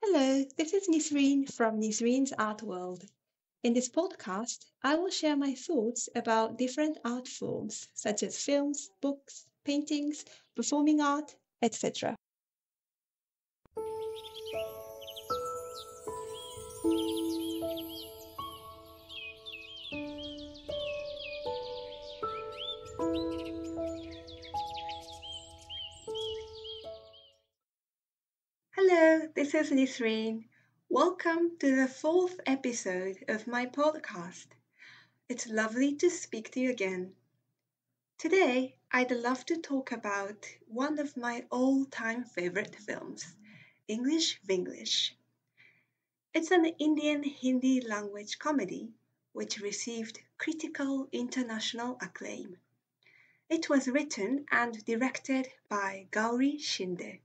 Hello, this is Nisreen from Nisreen's Art World. In this podcast, I will share my thoughts about different art forms such as films, books, paintings, performing art, etc. Hello, this is Nisreen. Welcome to the fourth episode of my podcast. It's lovely to speak to you again. Today, I'd love to talk about one of my all-time favorite films, English Vinglish. It's an Indian Hindi language comedy which received critical international acclaim. It was written and directed by Gauri Shinde.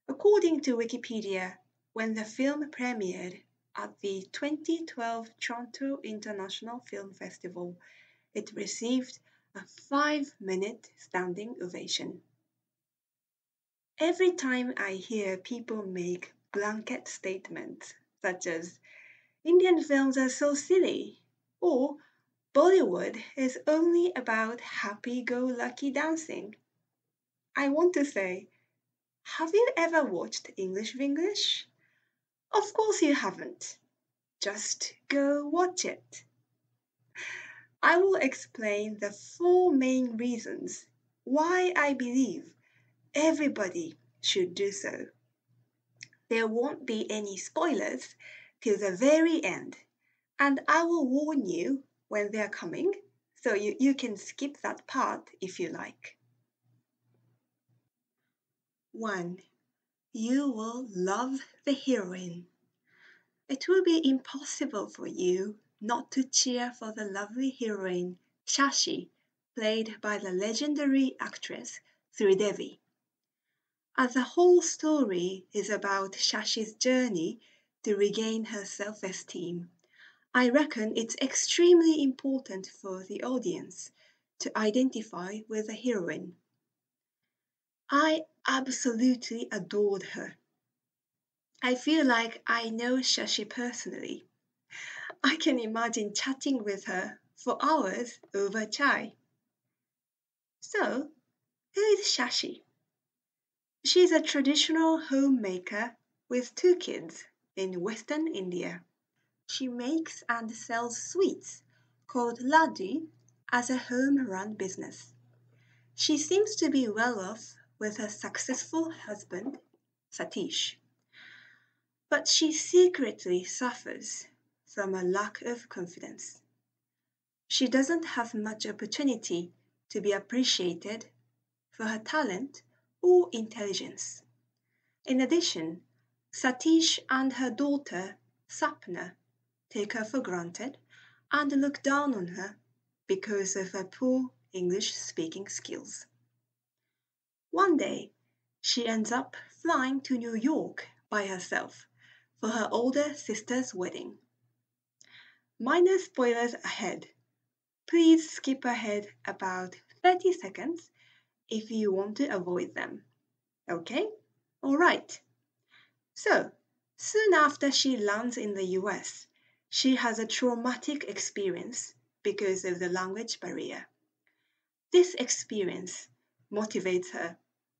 According to Wikipedia, when the film premiered at the 2012 Toronto International Film Festival, it received a 5-minute standing ovation. Every time I hear people make blanket statements such as Indian films are so silly or Bollywood is only about happy-go-lucky dancing, I want to say, have you ever watched English Vinglish? Of course you haven't. Just go watch it. I will explain the 4 main reasons why I believe everybody should do so. There won't be any spoilers till the very end, and I will warn you when they're coming, so you can skip that part if you like. 1. You will love the heroine. It will be impossible for you not to cheer for the lovely heroine, Shashi, played by the legendary actress Sridevi. As the whole story is about Shashi's journey to regain her self-esteem, I reckon it's extremely important for the audience to identify with the heroine. I absolutely adored her. I feel like I know Shashi personally. I can imagine chatting with her for hours over chai. So, who is Shashi? She's a traditional homemaker with 2 kids in Western India. She makes and sells sweets called laddu as a home-run business. She seems to be well off with her successful husband, Satish. But she secretly suffers from a lack of confidence. She doesn't have much opportunity to be appreciated for her talent or intelligence. In addition, Satish and her daughter, Sapna, take her for granted and look down on her because of her poor English-speaking skills. One day, she ends up flying to New York by herself for her older sister's wedding. Minor spoilers ahead. Please skip ahead about 30 seconds if you want to avoid them. Okay? Alright. So, soon after she lands in the US, she has a traumatic experience because of the language barrier. This experience motivates her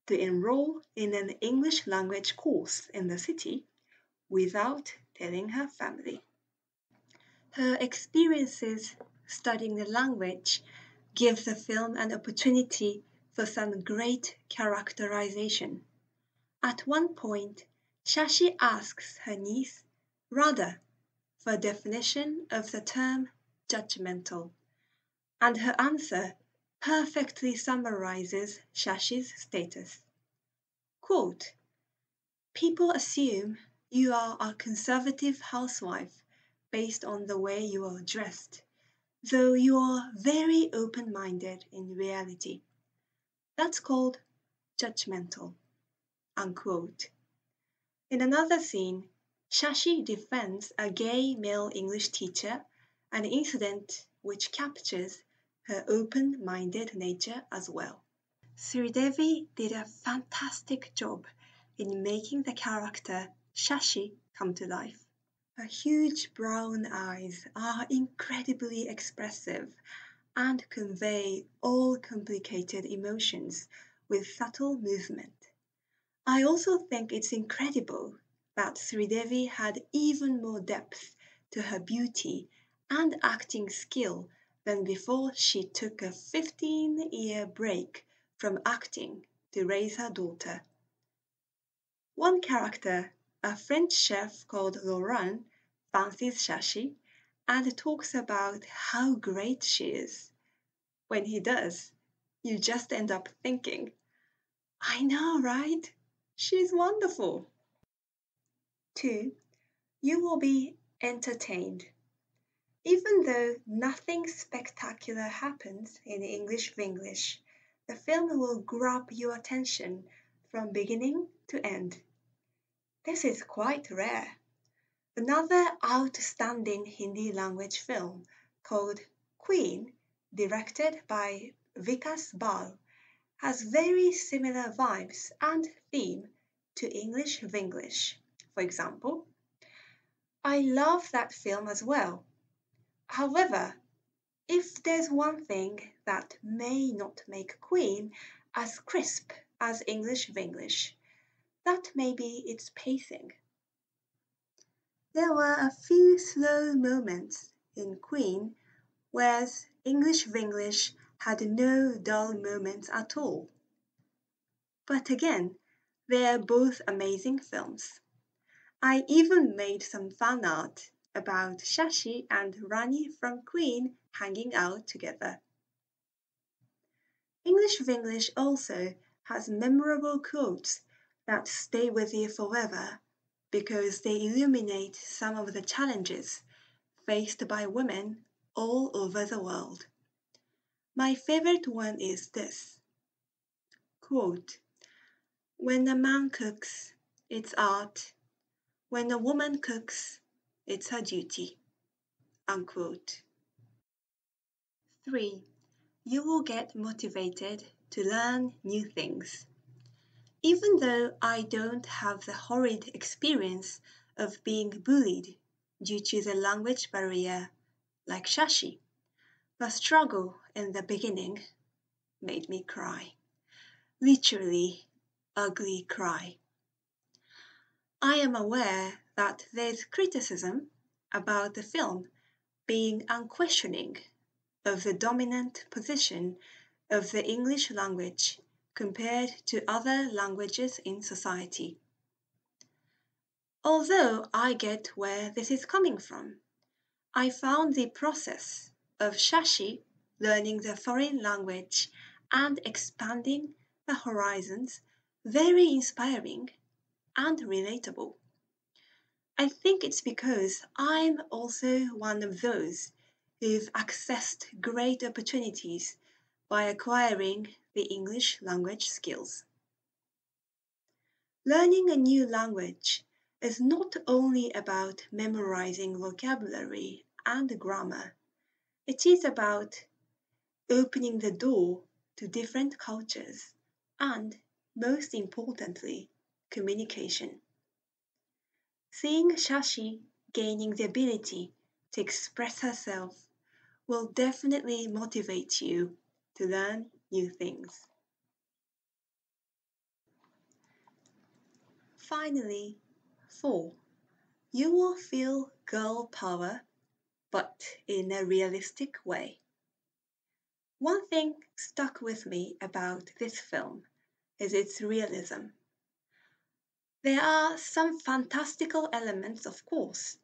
to enroll in an English language course in the city without telling her family. Her experiences studying the language give the film an opportunity for some great characterization. At one point, Shashi asks her niece, Radha, for a definition of the term judgmental, and her answer perfectly summarizes Shashi's status. Quote, people assume you are a conservative housewife based on the way you are dressed, though you are very open-minded in reality. That's called judgmental. Unquote. In another scene, Shashi defends a gay male English teacher, an incident which captures her open-minded nature as well. Sridevi did a fantastic job in making the character Shashi come to life. Her huge brown eyes are incredibly expressive and convey all complicated emotions with subtle movement. I also think it's incredible that Sridevi had even more depth to her beauty and acting skill than before she took a 15-year break from acting to raise her daughter. One character, a French chef called Laurent, fancies Shashi and talks about how great she is. When he does, you just end up thinking, I know, right? She's wonderful. 2. You will be entertained. Even though nothing spectacular happens in English Vinglish, the film will grab your attention from beginning to end. This is quite rare. Another outstanding Hindi language film called Queen, directed by Vikas Bal, has very similar vibes and theme to English Vinglish. For example, I love that film as well. However, if there's one thing that may not make Queen as crisp as English Vinglish, that may be its pacing. There were a few slow moments in Queen, whereas English Vinglish had no dull moments at all. But again, they're both amazing films. I even made some fan art about Shashi and Rani from Queen hanging out together. English Vinglish also has memorable quotes that stay with you forever because they illuminate some of the challenges faced by women all over the world. My favorite one is this. Quote, when a man cooks, it's art. When a woman cooks, it's her duty. Unquote. 3. You will get motivated to learn new things. Even though I don't have the horrid experience of being bullied due to the language barrier like Shashi, the struggle in the beginning made me cry. Literally, ugly cry. I am aware that there's criticism about the film being unquestioning of the dominant position of the English language compared to other languages in society. Although I get where this is coming from, I found the process of Shashi learning the foreign language and expanding the horizons very inspiring and relatable. I think it's because I'm also one of those who've accessed great opportunities by acquiring the English language skills. Learning a new language is not only about memorizing vocabulary and grammar, it is about opening the door to different cultures and, most importantly, communication. Seeing Shashi gaining the ability to express herself will definitely motivate you to learn new things. Finally, 4. You will feel girl power, but in a realistic way. One thing stuck with me about this film is its realism. There are some fantastical elements, of course,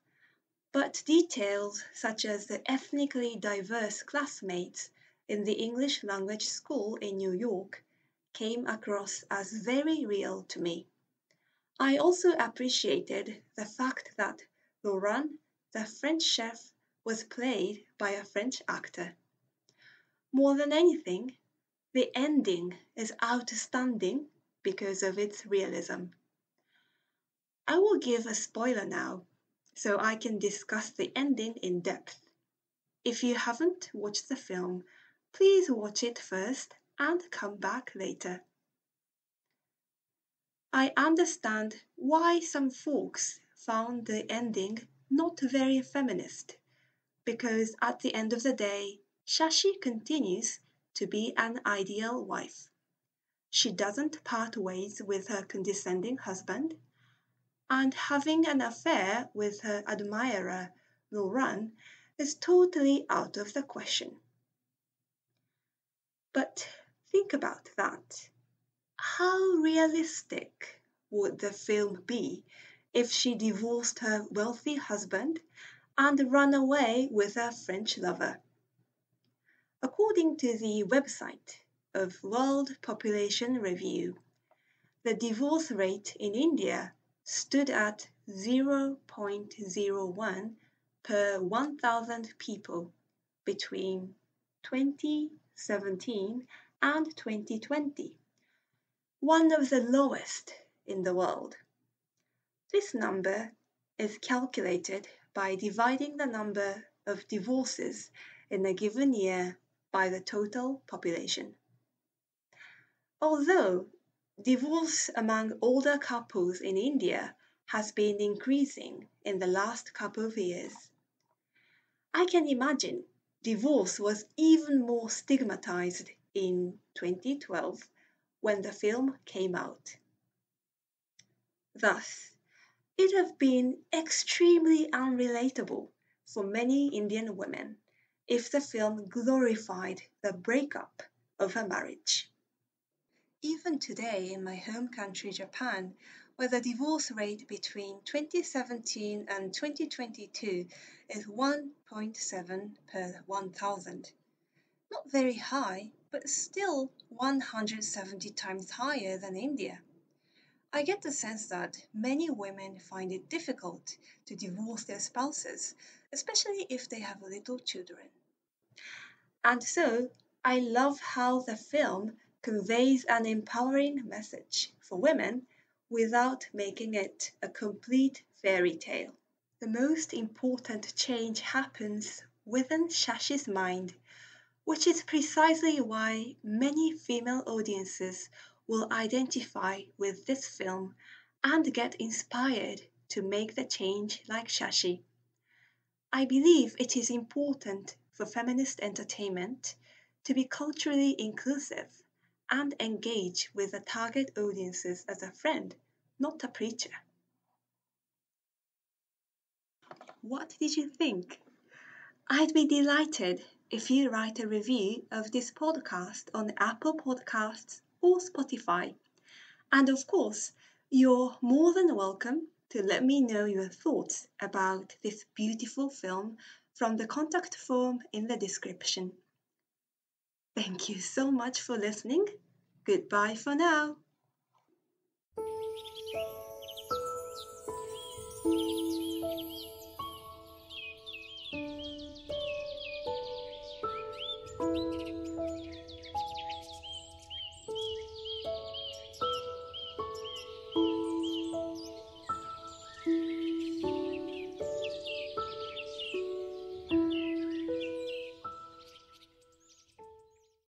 but details such as the ethnically diverse classmates in the English language school in New York came across as very real to me. I also appreciated the fact that Laurent, the French chef, was played by a French actor. More than anything, the ending is outstanding because of its realism. I will give a spoiler now, so I can discuss the ending in depth. If you haven't watched the film, please watch it first and come back later. I understand why some folks found the ending not very feminist, because at the end of the day, Shashi continues to be an ideal wife. She doesn't part ways with her condescending husband, and having an affair with her admirer, Lauren, is totally out of the question. But think about that. How realistic would the film be if she divorced her wealthy husband and ran away with a French lover? According to the website of World Population Review, the divorce rate in India stood at 0.01 per 1,000 people between 2017 and 2020, one of the lowest in the world. This number is calculated by dividing the number of divorces in a given year by the total population. Although divorce among older couples in India has been increasing in the last couple of years, I can imagine divorce was even more stigmatized in 2012 when the film came out. Thus, it has been extremely unrelatable for many Indian women if the film glorified the breakup of a marriage. Even today in my home country, Japan, where the divorce rate between 2017 and 2022 is 1.7 per 1,000. Not very high, but still 170 times higher than India. I get the sense that many women find it difficult to divorce their spouses, especially if they have little children. And so, I love how the film conveys an empowering message for women without making it a complete fairy tale. The most important change happens within Shashi's mind, which is precisely why many female audiences will identify with this film and get inspired to make the change like Shashi. I believe it is important for feminist entertainment to be culturally inclusive and engage with the target audiences as a friend, not a preacher. What did you think? I'd be delighted if you write a review of this podcast on Apple Podcasts or Spotify. And of course, you're more than welcome to let me know your thoughts about this beautiful film from the contact form in the description. Thank you so much for listening. Goodbye for now.